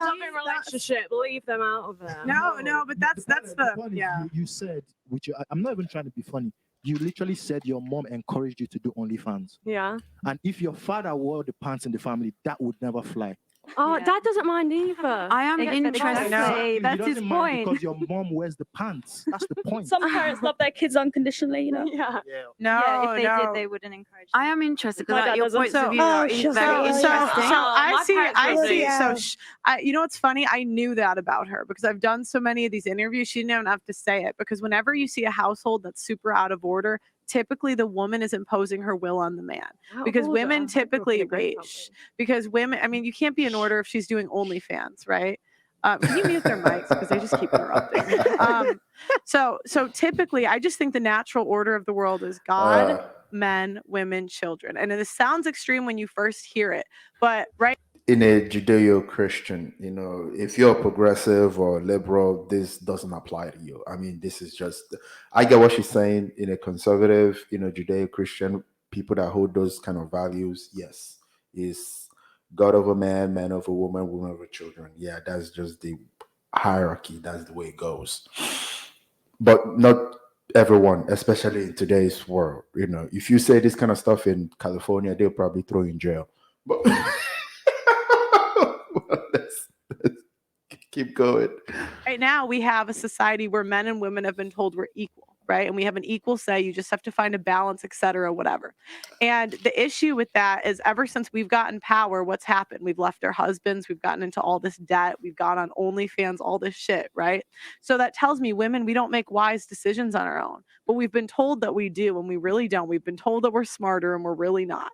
in relationship, leave them out of it. No, but that's the point is yeah. you said, which I'm not even trying to be funny. You literally said your mom encouraged you to do OnlyFans. Yeah. And if your father wore the pants in the family, that would never fly. Oh, Yeah. Dad doesn't mind either. I am Exactly. interested. He That's his doesn't mind point. because your mom wears the pants. That's the point. Some parents love their kids unconditionally, you know. Yeah. Yeah. No, Yeah, if they no. did, they wouldn't encourage them. I am interested My because dad your doesn't. points of So- view are Oh, she's very so- interesting. I My see. parents I would see. do. Yeah. You know what's funny? I knew that about her because I've done so many of these interviews. She didn't even have to say it because whenever you see a household that's super out of order, typically the woman is imposing her will on the man. Because women typically because women. I mean, you can't be in order if she's doing OnlyFans, right? Can you mute their mics because they just keep interrupting? So typically, I just think the natural order of the world is God, men, women, children. And this sounds extreme when you first hear it, but right. In a Judeo-Christian, if you're progressive or liberal, this doesn't apply to you. I mean, this is just, I get what she's saying. In a conservative, Judeo-Christian, people that hold those kind of values, yes, is God over man, man over woman, woman over children. Yeah, that's just the hierarchy. That's the way it goes. But not everyone, especially in today's world. If you say this kind of stuff in California, they'll probably throw you in jail. But let's keep going. Right now, we have a society where men and women have been told we're equal, right? And we have an equal say. You just have to find a balance, et cetera, whatever. And the issue with that is ever since we've gotten power, what's happened? We've left our husbands. We've gotten into all this debt. We've gone on OnlyFans, all this shit, right? So that tells me women, we don't make wise decisions on our own. But we've been told that we do, and we really don't. We've been told that we're smarter, and we're really not.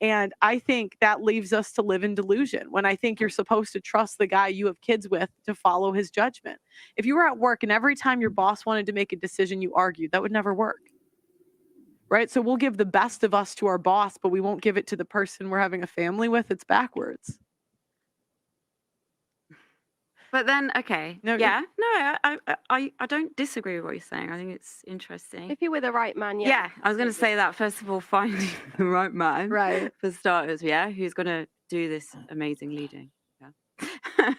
And I think that leaves us to live in delusion when I think you're supposed to trust the guy you have kids with to follow his judgment. If you were at work and every time your boss wanted to make a decision, you argued, that would never work. Right? So we'll give the best of us to our boss, but we won't give it to the person we're having a family with. It's backwards. But then, okay, No, yeah, no, I don't disagree with what you're saying. I think it's interesting. If you're with the right man, Yeah, I was going to say that first of all, finding the right man, Right. for starters, yeah, who's going to do this amazing leading, yeah,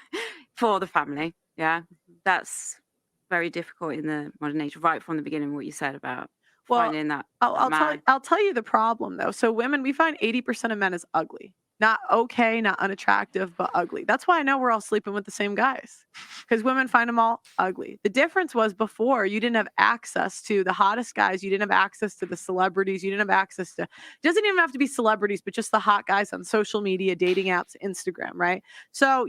for the family, yeah, that's very difficult in the modern age. Right from the beginning, what you said about finding that man. I'll tell you the problem though. So women, we find 80% of men is ugly. Not okay, not unattractive, but ugly. That's why I know we're all sleeping with the same guys. Because women find them all ugly. The difference was before you didn't have access to the hottest guys. You didn't have access to the celebrities. You didn't have access to, it doesn't even have to be celebrities, but just the hot guys on social media, dating apps, Instagram, right? So,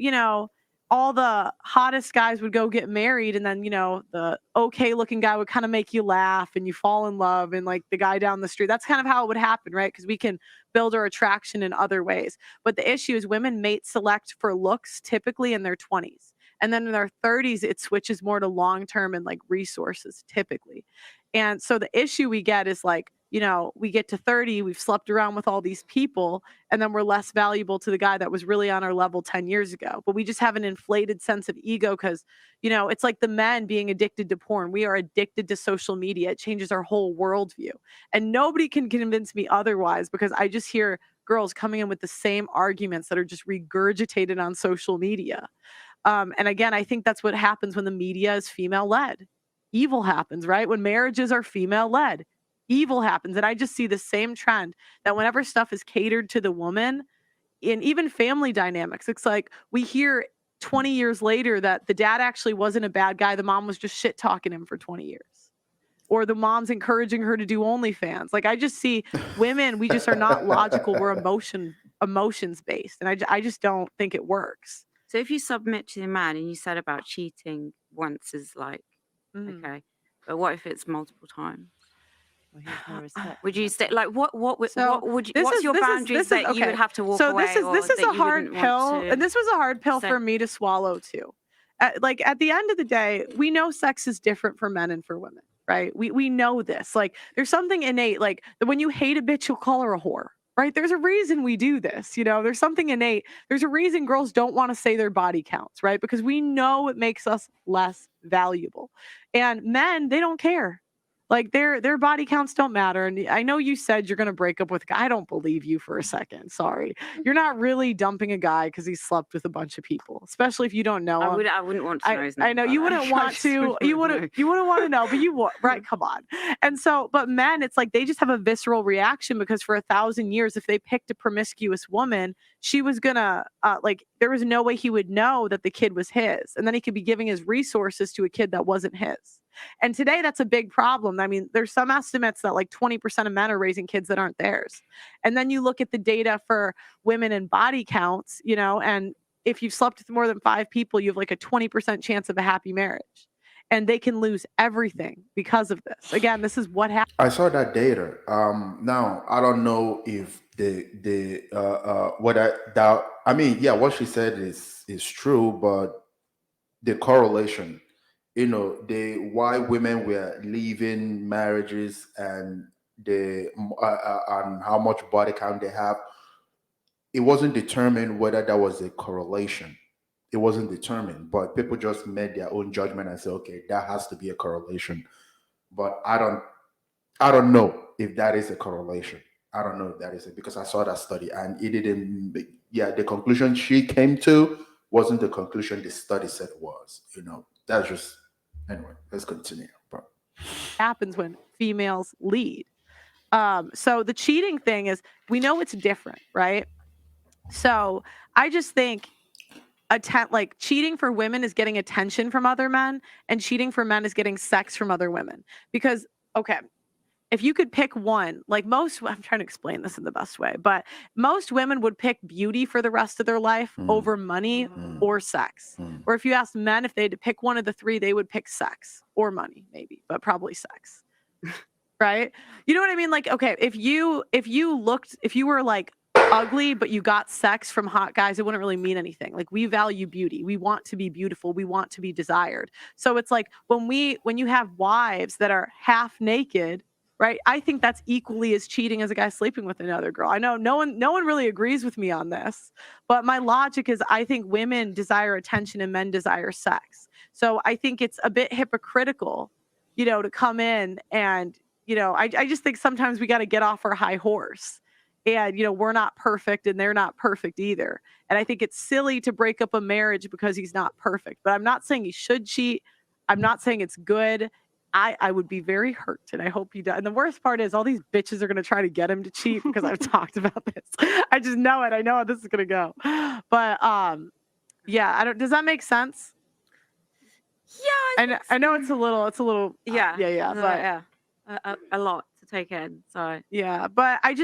all the hottest guys would go get married, and then the okay looking guy would kind of make you laugh and you fall in love, and like the guy down the street, that's kind of how it would happen, right? Because we can build our attraction in other ways. But the issue is women mate select for looks typically in their 20s, and then in their 30s it switches more to long term and like resources typically. And so the issue we get is like, we get to 30, we've slept around with all these people, and then we're less valuable to the guy that was really on our level 10 years ago. But we just have an inflated sense of ego because, it's like the men being addicted to porn. We are addicted to social media. It changes our whole worldview. And nobody can convince me otherwise because I just hear girls coming in with the same arguments that are just regurgitated on social media. And again, I think that's what happens when the media is female led. Evil happens, right? When marriages are female led. Evil happens. And I just see the same trend that whenever stuff is catered to the woman, in even family dynamics, it's like we hear 20 years later that the dad actually wasn't a bad guy. The mom was just shit talking him for 20 years. Or the mom's encouraging her to do OnlyFans. Like I just see women, we just are not logical. We're emotions based. And I just don't think it works. So if you submit to the man and you said about cheating once is like, okay, but what if it's multiple times? Well, here's no respect. Would you stay like what would you, this what's is- your this is- boundaries this is- that you would have to walk So away? this is a hard pill, and this was a hard pill for me to swallow too. At the end of the day, we know sex is different for men and for women, right? We know this. Like there's something innate, like when you hate a bitch, you'll call her a whore. Right? There's a reason we do this. There's something innate. There's a reason girls don't want to say their body counts, right? Because we know it makes us less valuable. And men, they don't care. Like their body counts don't matter. And I know you said you're gonna break up with a guy. I don't believe you for a second. Sorry. You're not really dumping a guy because he slept with a bunch of people, especially if you don't know him. I wouldn't want to know his name. I know by you the way. wouldn't I want just to. You wouldn't want to know, but you would, right? Come on. And so, but men, it's like they just have a visceral reaction because for 1,000 years, if they picked a promiscuous woman, she was gonna like there was no way he would know that the kid was his, and then he could be giving his resources to a kid that wasn't his. And today, that's a big problem. I mean, there's some estimates that like 20% of men are raising kids that aren't theirs. And then you look at the data for women and body counts, you know, and if you've slept with more than 5 people, you have like a 20% chance of a happy marriage. And they can lose everything because of this. Again, this is what happens. I saw that data. Now I don't know if the what I doubt. I mean, yeah, what she said is true, but the correlation, you know, the why women were leaving marriages and the and how much body count they have, it wasn't determined whether that was a correlation. It wasn't determined, but people just made their own judgment and say, okay, that has to be a correlation. But I don't know if that is a correlation. I don't know if that is it because I saw that study and it didn't. Yeah, the conclusion she came to wasn't the conclusion the study said it was. You know, that's just anyway. Let's continue. But Happens when females lead. So the cheating thing is, we know it's different, right? So I just think like cheating for women is getting attention from other men, and cheating for men is getting sex from other women. Because okay, if you could pick one, like I'm trying to explain this in the best way, but most women would pick beauty for the rest of their life over money or sex. Or if you asked men if they had to pick one of the 3, they would pick sex or money, maybe, but probably sex. Right? You know what I mean? Like, okay, if you were like ugly, but you got sex from hot guys, it wouldn't really mean anything. Like, we value beauty. We want to be beautiful. We want to be desired. So it's like when you have wives that are half naked, right? I think that's equally as cheating as a guy sleeping with another girl. I know no one really agrees with me on this, but my logic is I think women desire attention and men desire sex. So I think it's a bit hypocritical, you know, to come in and, you know, I just think sometimes we got to get off our high horse. And, you know, we're not perfect and they're not perfect either. And I think it's silly to break up a marriage because he's not perfect. But I'm not saying he should cheat. I'm not saying it's good. I would be very hurt, and I hope he does. And the worst part is all these bitches are going to try to get him to cheat because I've talked about this. I just know it. I know how this is going to go. But yeah, does that make sense? Yeah, I know it's a little yeah, but a lot to take in. So yeah, but I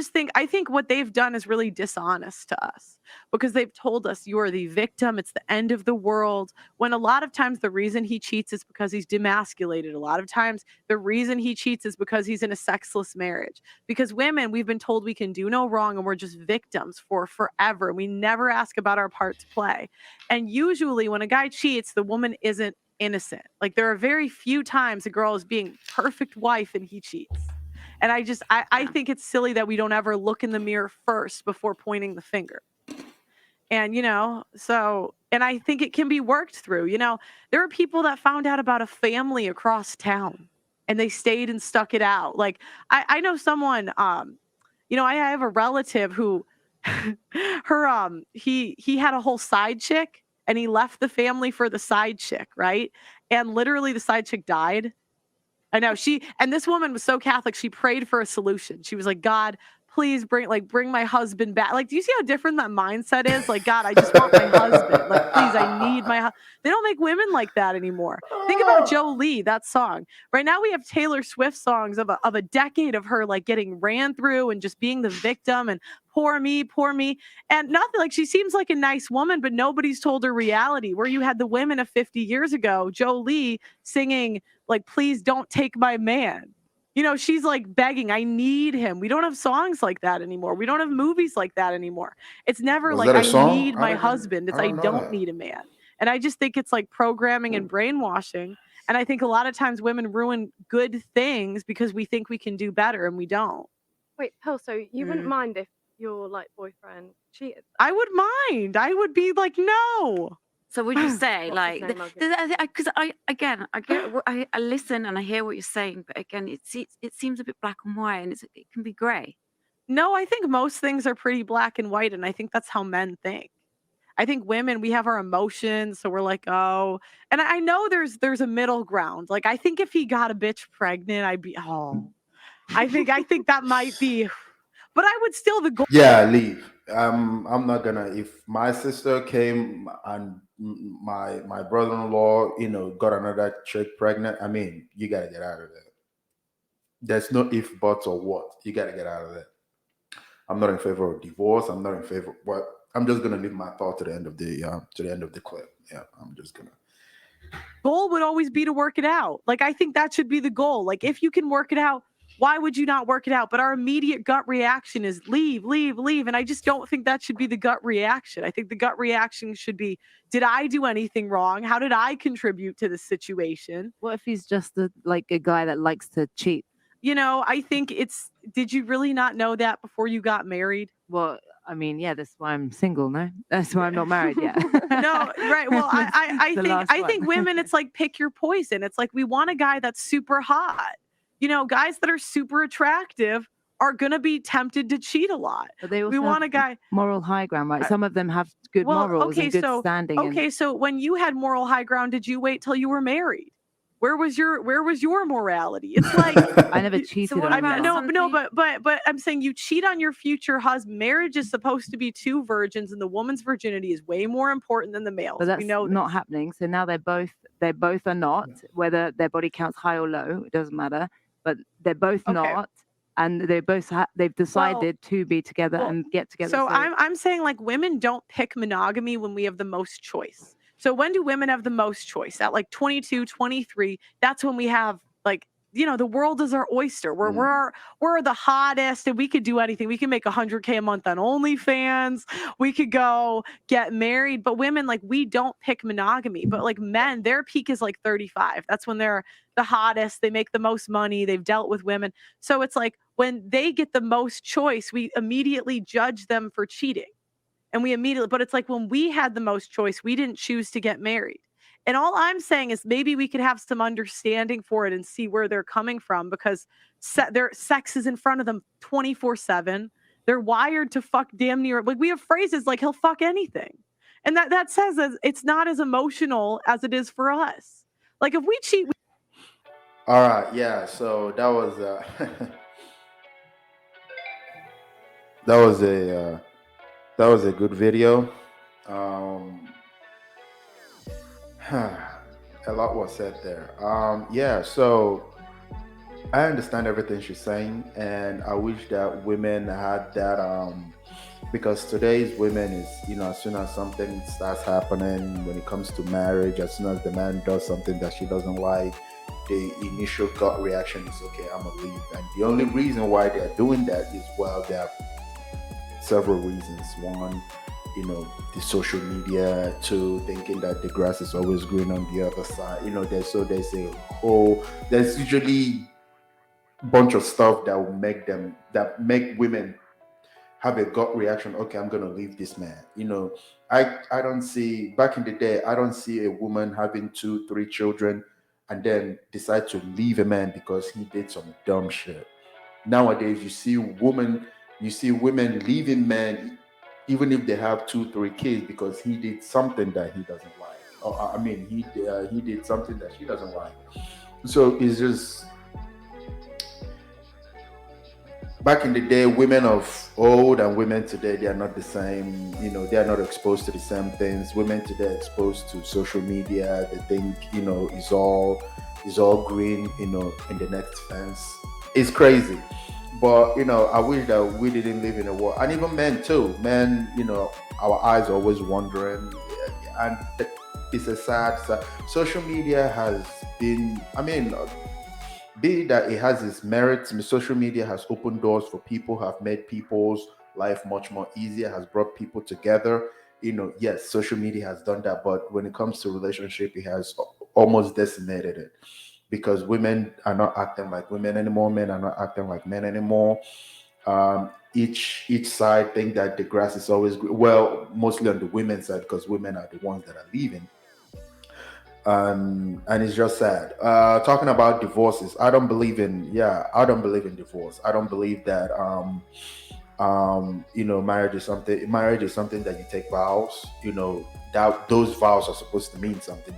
think what they've done is really dishonest to us because they've told us you are the victim. It's the end of the world. When a lot of times the reason he cheats is because he's demasculated. A lot of times the reason he cheats is because he's in a sexless marriage. Because women, we've been told we can do no wrong and we're just victims for forever. We never ask about our part to play. And usually when a guy cheats, the woman isn't innocent. Like there are very few times a girl is being perfect wife and he cheats. And I think it's silly that we don't ever look in the mirror first before pointing the finger. And, you know, and I think it can be worked through. You know, there are people that found out about a family across town and they stayed and stuck it out. Like I know someone, you know, I have a relative who he had a whole side chick and he left the family for the side chick, right? And literally the side chick died. I know and this woman was so Catholic, she prayed for a solution. She was like, God, please bring my husband back. Like, do you see how different that mindset is? Like, God, I just want my husband. Like, please, I need my husband. They don't make women like that anymore. Think about Jolie, that song. Right now we have Taylor Swift songs of a decade of her like getting ran through and just being the victim and poor me. And nothing, like she seems like a nice woman, but nobody's told her reality. Where you had the women of 50 years ago, Jolie singing like, please don't take my man. You know, she's like begging, I need him. We don't have songs like that anymore. We don't have movies like that anymore. It's never Was like, that a I song? need my husband. It's I know don't that. need a man. And I just think it's like programming and brainwashing. And I think a lot of times women ruin good things because we think we can do better and we don't. Wait, Pearl, so you wouldn't mind if your like boyfriend cheated? I would mind. I would be like, no. So would you say, What's like, his name, Margaret? because I get I listen and I hear what you're saying, but again, it seems a bit black and white, and it can be grey. No, I think most things are pretty black and white, and I think that's how men think. I think women, we have our emotions, so we're like, oh, and I know there's a middle ground. Like, I think if he got a bitch pregnant, I'd be, oh, I think that might be, but I would still the goal. Yeah, leave. I'm not gonna. If my sister came and my brother-in-law, got another chick pregnant, I mean, you gotta get out of there. There's no if, buts, or what. You gotta get out of there. I'm not in favor of divorce. I'm not in favor. What? I'm just gonna leave my thought to the end of the clip. Yeah, I'm just gonna. Goal would always be to work it out. Like, I think that should be the goal. Like, if you can work it out, why would you not work it out? But our immediate gut reaction is leave, leave, leave. And I just don't think that should be the gut reaction. I think the gut reaction should be, did I do anything wrong? How did I contribute to the situation? What if he's just a guy that likes to cheat? I think did you really not know that before you got married? Well, I mean, yeah, that's why I'm single, no? That's why I'm not married yet. No, right. Well, I think women, it's like pick your poison. It's like we want a guy that's super hot. Guys that are super attractive are gonna be tempted to cheat a lot. But they also We want a have guy. moral high ground, right? Some of them have good morals and good standing. Okay, so when you had moral high ground, did you wait till you were married? Where was your morality? It's like I never cheated what on about anyone. no, but I'm saying you cheat on your future husband. Marriage is supposed to be two virgins, and the woman's virginity is way more important than the male's. But that's we know not this. happening. So now they both are not, whether their body count's high or low, it doesn't matter. But they're both Okay. not, and they've decided to be together and get together. So I'm saying, like, women don't pick monogamy when we have the most choice. So when do women have the most choice? At like 22, 23, that's when we have, like, the world is our oyster. We're the hottest, and we could do anything. We can make $100K a month on OnlyFans. We could go get married. But women, like, we don't pick monogamy. But like men, their peak is like 35. That's when they're the hottest. They make the most money. They've dealt with women. So it's like when they get the most choice, we immediately judge them for cheating. But it's like when we had the most choice, we didn't choose to get married. And all I'm saying is maybe we could have some understanding for it and see where they're coming from, because their sex is in front of them 24/7. They're wired to fuck damn near. Like, we have phrases like he'll fuck anything. And that says that it's not as emotional as it is for us. Like, if we cheat, All right. Yeah. So that was that was a good video. A lot was said there. Yeah. So I understand everything she's saying, and I wish that women had that. Because today's women is, as soon as something starts happening when it comes to marriage, as soon as the man does something that she doesn't like, the initial gut reaction is, okay, I'm gonna leave. And the only reason why they're doing that is, well, there are several reasons. One, the social media. Two, thinking that the grass is always green on the other side. There's usually a bunch of stuff that will make women have a gut reaction. Okay, I'm gonna leave this man. I don't see, back in the day, I don't see a woman having 2-3 children and then decide to leave a man because he did some dumb shit. Nowadays, you see women leaving men even if they have 2-3 kids because he did something that he doesn't like. Or I mean, he did something that she doesn't like. So it's just, back in the day, women of old and women today, they are not the same. They are not exposed to the same things. Women today are exposed to social media. They think, it's all green, in the next fence. It's crazy. But, I wish that we didn't live in a world. And even men too. Men, our eyes are always wandering. And it's a sad. Social media has been, be that it has its merits. Social media has opened doors for people, have made people's life much more easier, has brought people together. Yes, social media has done that, but when it comes to relationship, it has almost decimated it, because women are not acting like women anymore, men are not acting like men anymore. each side think that the grass is always well, mostly on the women's side because women are the ones that are leaving. And it's just sad. Talking about divorces, I don't believe in divorce. I don't believe that marriage is something that you take vows, that those vows are supposed to mean something.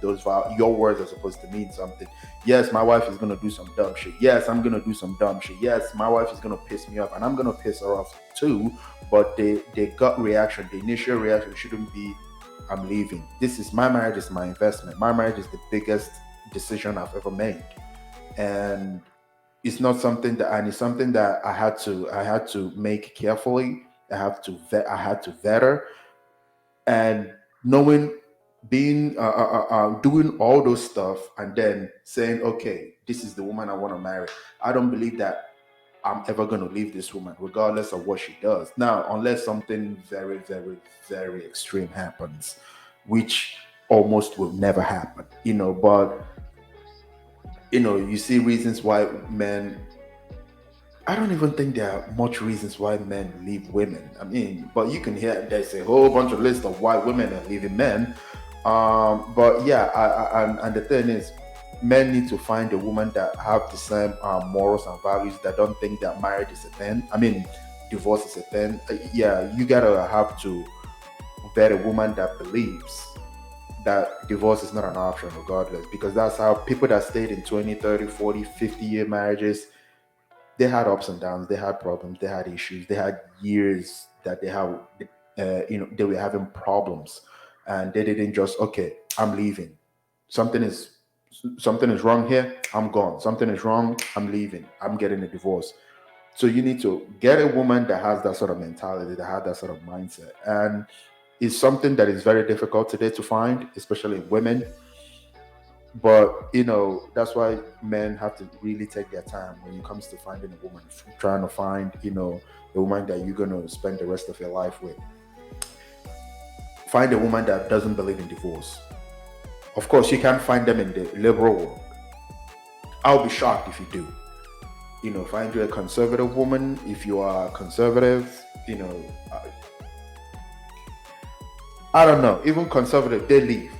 Your words are supposed to mean something. Yes, my wife is gonna do some dumb shit. Yes, I'm gonna do some dumb shit. Yes, my wife is gonna piss me off and I'm gonna piss her off too. But the gut reaction, the initial reaction shouldn't be I'm leaving. My marriage is my investment. My marriage is the biggest decision I've ever made. And it's not something that I had to make carefully. I had to vet her, and knowing, being doing all those stuff, and then saying, okay, this is the woman I want to marry. I don't believe that I'm ever going to leave this woman, regardless of what she does. Now, unless something very, very, very extreme happens, which almost will never happen, but you see reasons why men. I don't even think there are much reasons why men leave women. I mean, but you can hear there's a whole bunch of lists of why women are leaving men. But yeah, and the thing is, men need to find a woman that have the same morals and values, that don't think that marriage is a thing. I mean, divorce is a thing. Yeah, you gotta have to vet a woman that believes that divorce is not an option regardless, because that's how people that stayed in 20, 30, 40, 50-year marriages, they had ups and downs, they had problems, they had issues, they had years that they have, they were having problems, and they didn't just, okay, I'm leaving. Something is wrong here, I'm gone. Something is wrong, I'm leaving. I'm getting a divorce. So you need to get a woman that has that sort of mentality, that has that sort of mindset. And it's something that is very difficult today to find, especially in women. But that's why men have to really take their time when it comes to finding a woman, trying to find the woman that you're going to spend the rest of your life with. Find a woman that doesn't believe in divorce. Of course, you can't find them in the liberal world. I'll be shocked if you do. Find you a conservative woman. If you are conservative, I don't know, even conservative, they leave.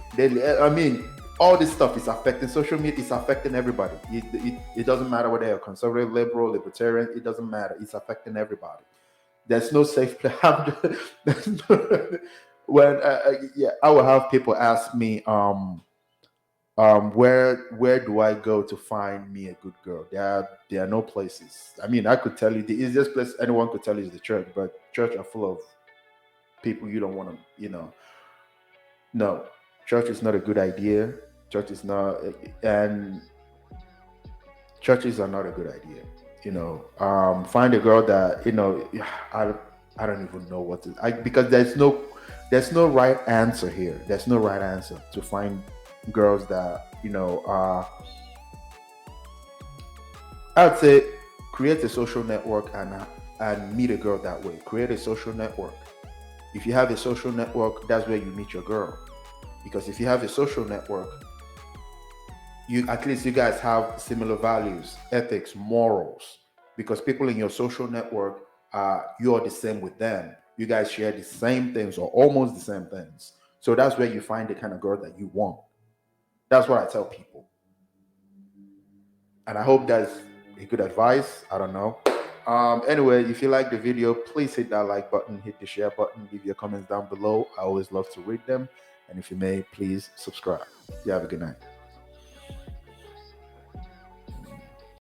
I mean, all this stuff is affecting social media. It's affecting everybody. It doesn't matter whether you're conservative, liberal, libertarian. It doesn't matter. It's affecting everybody. There's no safe place. When I will have people ask me, where do I go to find me a good girl? There are no places. I mean, I could tell you the easiest place anyone could tell you is the church, but church are full of people you don't want to. No, church is not a good idea. Church is not, and churches are not a good idea. Find a girl that I don't even know what to. Because there's no right answer here. There's no right answer to find girls that I'd say create a social network and meet a girl that way. Create a social network. If you have a social network, that's where you meet your girl. Because if you have a social network, at least you guys have similar values, ethics, morals. Because people in your social network, you're the same with them. You guys share the same things or almost the same things. So that's where you find the kind of girl that you want. That's what I tell people. And I hope that's a good advice. I don't know. Anyway, if you like the video, please hit that like button, hit the share button, leave your comments down below. I always love to read them. And if you may, please subscribe. You have a good night.